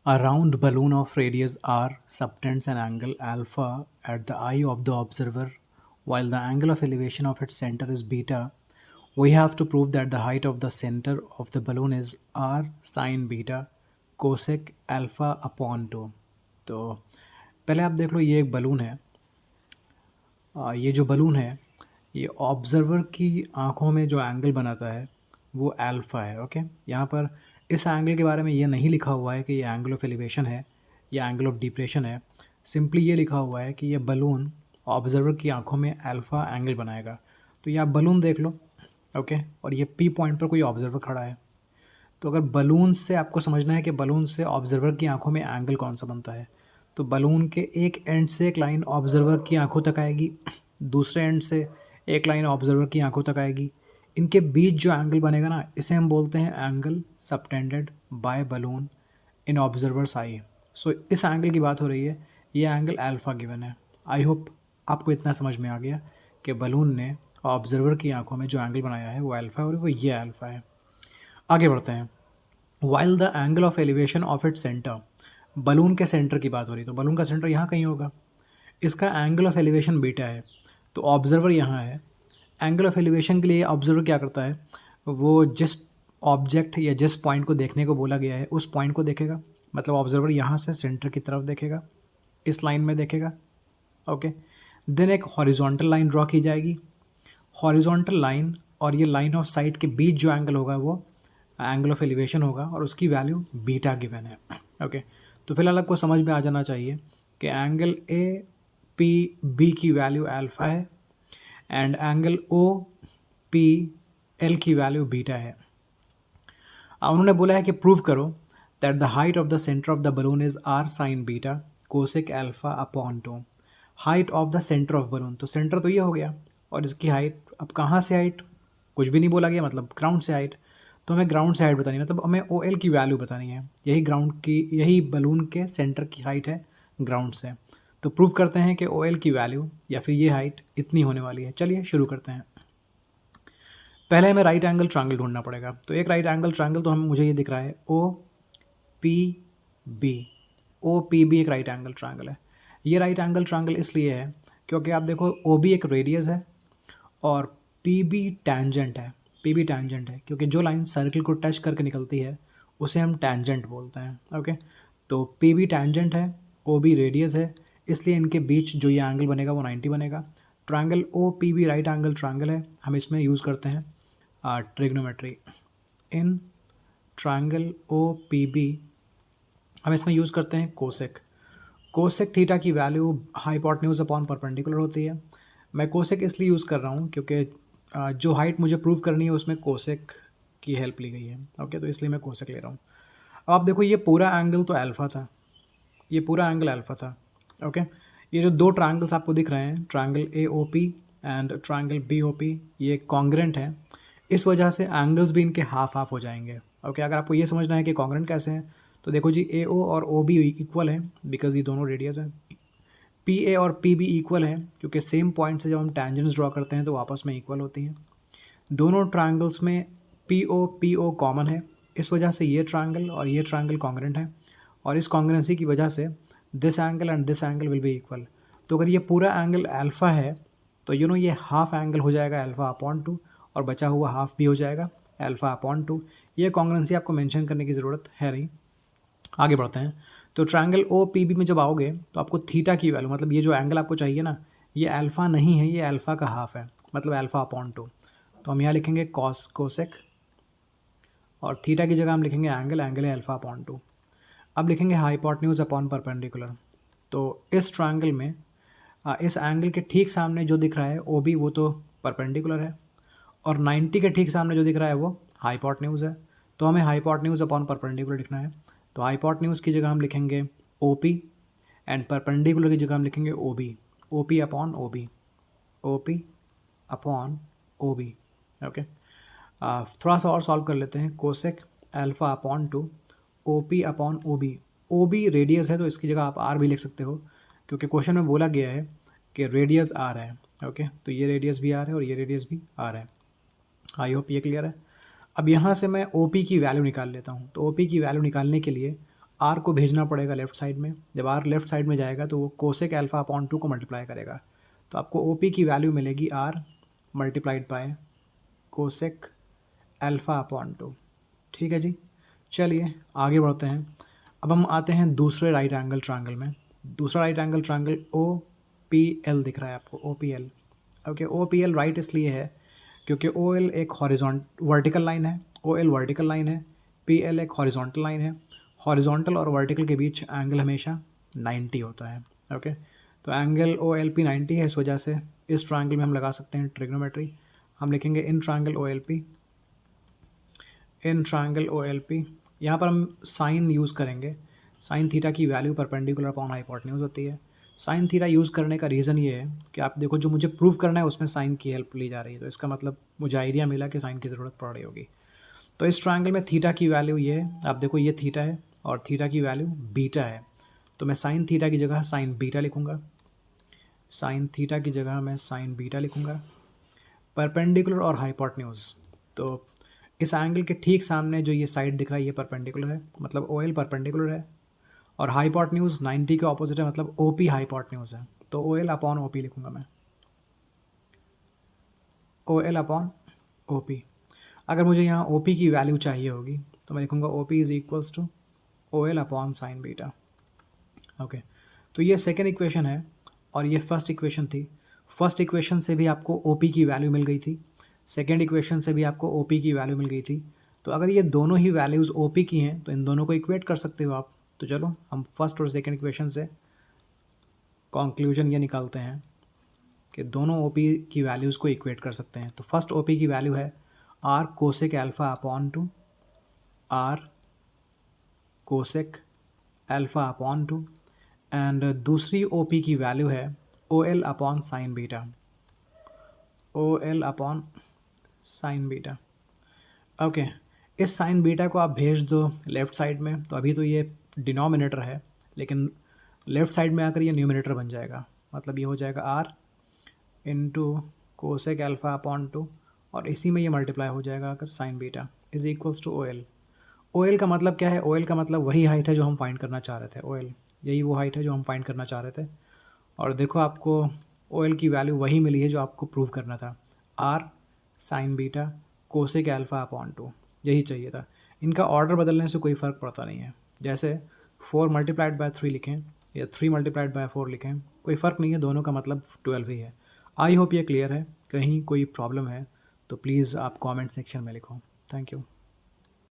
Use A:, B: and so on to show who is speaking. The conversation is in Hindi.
A: A round balloon of radius r subtends an angle alpha at the eye of the observer, while the angle of elevation of its center is beta. We have to prove that the height of the center of the balloon is r sin beta cosec alpha upon 2. तो पहले आप देख लो, ये एक बलून है। ये जो बलून है, ये ऑब्जर्वर की आंखों में जो एंगल बनाता है वो अल्फ़ा है। ओके, यहाँ पर इस एंगल के बारे में ये नहीं लिखा हुआ है कि ये एंगल ऑफ एलिवेशन है या एंगल ऑफ डिप्रेशन है। सिंपली ये लिखा हुआ है कि ये बलून ऑब्जर्वर की आंखों में अल्फ़ा एंगल बनाएगा। तो ये आप बलून देख लो। ओके, और ये पी पॉइंट पर कोई ऑब्जर्वर खड़ा है। तो अगर बलून से आपको समझना है कि बलून से ऑब्जर्वर की आंखों में एंगल कौन सा बनता है, तो बलून के एक एंड से एक लाइन ऑब्जर्वर की आंखों तक आएगी, दूसरे एंड से एक लाइन ऑब्जर्वर की आंखों तक आएगी। इनके बीच जो एंगल बनेगा ना, इसे हम बोलते हैं angle subtended by balloon in observer's eye. So इस एंगल की बात हो रही है, ये एंगल अल्फ़ा गिवन है। आई होप आपको इतना समझ में आ गया कि बलून ने ऑब्जर्वर की आंखों में जो एंगल बनाया है वो अल्फ़ा है और वो ये अल्फ़ा है। आगे बढ़ते हैं। While the angle of elevation of it centre, balloon के सेंटर की बात हो रही, तो बलून का सेंटर यहाँ कहीं होगा। इसका एंगल ऑफ एलिवेशन बीटा है, तो ऑब्जर्वर यहाँ है। एंगल ऑफ एलिवेशन के लिए ऑब्जर्वर क्या करता है, वो जिस ऑब्जेक्ट या जिस पॉइंट को देखने को बोला गया है उस पॉइंट को देखेगा। मतलब ऑब्जर्वर यहाँ से सेंटर की तरफ देखेगा, इस लाइन में देखेगा। ओके, देन एक हॉरिजॉन्टल लाइन ड्रॉ की जाएगी। हॉरिजॉन्टल लाइन और ये लाइन ऑफ साइट के बीच जो एंगल होगा वो एंगल ऑफ एलिवेशन होगा और उसकी वैल्यू बीटा गिवन है। ओके, तो फिलहाल आपको समझ में आ जाना चाहिए कि एंगल ए पी बी की वैल्यू अल्फ़ा है and angle O P L की वैल्यू बीटा है। उन्होंने बोला है कि प्रूव करो that the height of the centre of the balloon is R sine beta cosec alpha upon 2। Height of the centre of balloon, तो सेंटर तो ये हो गया और इसकी हाइट, अब कहाँ से हाइट कुछ भी नहीं बोला गया, मतलब ग्राउंड से हाइट। तो हमें ग्राउंड से हाइट बतानी है, मतलब हमें ओ एल की वैल्यू बतानी है। यही ग्राउंड की, यही बलून के सेंटर की हाइट है ग्राउंड से। तो प्रूव करते हैं कि ओ एल की वैल्यू या फिर ये हाइट इतनी होने वाली है। चलिए शुरू करते हैं। पहले हमें राइट एंगल ट्रायंगल ढूंढना पड़ेगा। तो एक राइट एंगल ट्रायंगल, तो हमें मुझे ये दिख रहा है O P B. O P B एक राइट एंगल ट्रायंगल है। ये राइट एंगल ट्रायंगल इसलिए है क्योंकि आप देखो ओ बी एक रेडियस है और पी बी टैंजेंट है। पी बी टैंजेंट है क्योंकि जो लाइन सर्कल को टच करके निकलती है उसे हम टैंजेंट बोलते हैं। ओके, तो पी बी टैंजेंट है, ओ बी रेडियस है, इसलिए इनके बीच जो ये एंगल बनेगा वो 90 बनेगा। Triangle O P B right angle triangle है। हम इसमें यूज़ करते हैं trigonometry. In triangle O P B हम इसमें यूज़ करते हैं कोसेक। कोसेक थीटा की वैल्यू हाइपोटेन्यूज अपॉन परपेंडिकुलर होती है। मैं कोसेक इसलिए यूज़ कर रहा हूँ क्योंकि जो हाइट मुझे प्रूव करनी है उसमें कोसेक की हेल्प ली गई है। ओके, तो इसलिए मैं कोसेक ले रहा हूँ। अब आप देखो, ये पूरा एंगल तो अल्फ़ा था, ये पूरा एंगल अल्फ़ा था। ओके, ये जो दो ट्रायंगल्स आपको दिख रहे हैं, triangle A O P and triangle B O P, ये कॉन्ग्रेंट हैं। इस वजह से एंगल्स भी इनके हाफ हाफ हो जाएंगे। ओके, अगर आपको ये समझना है कि कॉन्ग्रेंट कैसे हैं, तो देखो जी, ए ओ और ओ बी इक्वल हैं बिकॉज ये दोनों रेडियस हैं। पी ए और पी बी इक्वल हैं क्योंकि सेम पॉइंट से जब हम टेंजेंट्स ड्रॉ करते हैं तो आपस में इक्वल होती हैं। दोनों ट्रायंगल्स में पी ओ कॉमन है, इस वजह से ये ट्रायंगल और ये ट्रायंगल कॉन्ग्रेंट है और इस कॉन्ग्रेंसी की वजह से this angle and this angle will be equal. तो अगर ये पूरा एंगल अल्फ़ा है तो ये हाफ एंगल हो जाएगा अल्फ़ा अपॉन 2 और बचा हुआ हाफ भी हो जाएगा अल्फ़ा अपॉन 2। ये कॉन्ग्रेंसी आपको मेंशन करने की ज़रूरत है नहीं। आगे बढ़ते हैं। तो ट्रायंगल ओ पी बी में जब आओगे तो आपको थीटा की वैल्यू, मतलब ये जो एंगल आपको चाहिए ना, ये अल्फ़ा नहीं है, ये अल्फ़ा का हाफ है, मतलब अल्फ़ा अपॉन 2। तो हम यहाँ लिखेंगे कॉस कोसेक और थीटा की जगह हम लिखेंगे एंगल, एंगल है अल्फ़ा अपॉन 2। अब लिखेंगे हाइपोटेन्यूज अपॉन परपेंडिकुलर। तो इस ट्रायंगल में इस एंगल के ठीक सामने जो दिख रहा है ओ बी, वो तो परपेंडिकुलर है और 90 के ठीक सामने जो दिख रहा है वो हाइपोटेन्यूज है। तो हमें हाइपोटेन्यूज अपॉन परपेंडिकुलर लिखना है। तो हाइपोटेन्यूज की जगह हम लिखेंगे ओ पी एंड परपेंडिकुलर की जगह हम लिखेंगे O B. O P upon O B, O P upon O B. Okay, थोड़ा सा और सॉल्व कर लेते हैं। Cosec alpha upon 2 O P upon O B. O B radius है तो इसकी जगह आप आर भी लिख सकते हो क्योंकि क्वेश्चन में बोला गया है कि रेडियस आर है। ओके, तो ये रेडियस भी आर है और ये रेडियस भी आर है। आई होप ये क्लियर है। अब यहाँ से मैं ओ पी की वैल्यू निकाल लेता हूँ। तो ओ पी की वैल्यू निकालने के लिए आर को भेजना पड़ेगा लेफ्ट साइड में। जब आर लेफ्ट साइड में जाएगा तो वो कोसेक अल्फा अपॉन 2 को मल्टीप्लाई करेगा, तो आपको ओ पी की वैल्यू मिलेगी R multiplied by cosec alpha upon 2। ठीक है जी, चलिए आगे बढ़ते हैं। अब हम आते हैं दूसरे राइट एंगल ट्रायंगल में। दूसरा right angle triangle O P L दिख रहा है आपको, O P L. Okay, O P L right इसलिए है क्योंकि ओ एल एक हॉरिजॉन्ट वर्टिकल लाइन है, ओ एल वर्टिकल लाइन है, पी एल एक हॉरिजॉन्टल लाइन है। हॉरिजॉन्टल और वर्टिकल के बीच एंगल हमेशा 90 होता है। ओके, तो एंगल ओ एल पी 90 है, इस वजह से इस ट्रायंगल में हम लगा सकते हैं ट्रिग्नोमेट्री। हम लिखेंगे in triangle O L P, in triangle O L P. यहाँ पर हम साइन यूज़ करेंगे। साइन थीटा की वैल्यू परपेंडिकुलर अपॉन हाइपोटेन्यूज होती है। साइन थीटा यूज़ करने का रीज़न ये है कि आप देखो जो मुझे प्रूव करना है उसमें साइन की हेल्प ली जा रही है, तो इसका मतलब मुझे आइडिया मिला कि साइन की ज़रूरत पड़ रही होगी। तो इस ट्रायंगल में थीटा की वैल्यू ये है, आप देखो ये थीटा है और थीटा की वैल्यू बीटा है, तो मैं साइन थीटा की जगह साइन बीटा लिखूँगा। साइन थीटा की जगह मैं साइन बीटा लिखूँगा। परपेंडिकुलर और हाइपोटेन्यूज, तो इस एंगल के ठीक सामने जो ये साइड दिख रहा है ये परपेंडिकुलर है, मतलब ओ एल परपेंडिकुलर है, और हाइपोटेन्यूज 90 के ऑपोजिट है, मतलब ओ पी हाइपोटेन्यूज है, तो O L upon O P लिखूँगा मैं, O L upon O P. अगर मुझे यहाँ ओ पी की वैल्यू चाहिए होगी तो मैं लिखूँगा O P is equals to O L upon sine beta. Okay, तो ये सेकेंड इक्वेशन है और ये फर्स्ट इक्वेशन थी। फर्स्ट इक्वेशन से भी आपको ओ पी की वैल्यू मिल गई थी, सेकेंड इक्वेशन से भी आपको ओ पी की वैल्यू मिल गई थी। तो अगर ये दोनों ही वैल्यूज़ ओ पी की हैं तो इन दोनों को इक्वेट कर सकते हो आप। तो चलो हम फर्स्ट और सेकेंड इक्वेशन से कंक्लूजन ये निकालते हैं कि दोनों ओ पी की वैल्यूज़ को इक्वेट कर सकते हैं। तो फर्स्ट ओ पी की वैल्यू है R cosec alpha upon 2, R cosec alpha upon 2, and दूसरी ओ पी की वैल्यू है O L upon sine beta, O L upon sine beta. Okay, इस साइन बीटा को आप भेज दो लेफ़्ट साइड में, तो अभी तो ये डिनोमिनेटर है, लेकिन लेफ़्ट साइड में आकर ये न्यूमिनेटर बन जाएगा, मतलब ये हो जाएगा R into cosec alpha upon 2, और इसी में ये मल्टीप्लाई हो जाएगा अगर sine beta is equals to O L. O L का मतलब क्या है? ओ एल का मतलब वही हाइट है जो हम फाइंड करना चाह रहे थे। ओ एल यही वो हाइट है जो हम फाइंड करना चाह रहे थे, और देखो आपको ओ एल की वैल्यू वही मिली है जो आपको प्रूव करना था, R sine beta cosec alpha upon 2, यही चाहिए था। इनका ऑर्डर बदलने से कोई फ़र्क पड़ता नहीं है, जैसे 4 मल्टीप्लाइड बाय 3 लिखें या 3 मल्टीप्लाइड बाय 4 लिखें, कोई फ़र्क नहीं है, दोनों का मतलब 12 ही है। आई होप ये क्लियर है। कहीं कोई प्रॉब्लम है तो प्लीज़ आप कमेंट सेक्शन में लिखो। Thank you.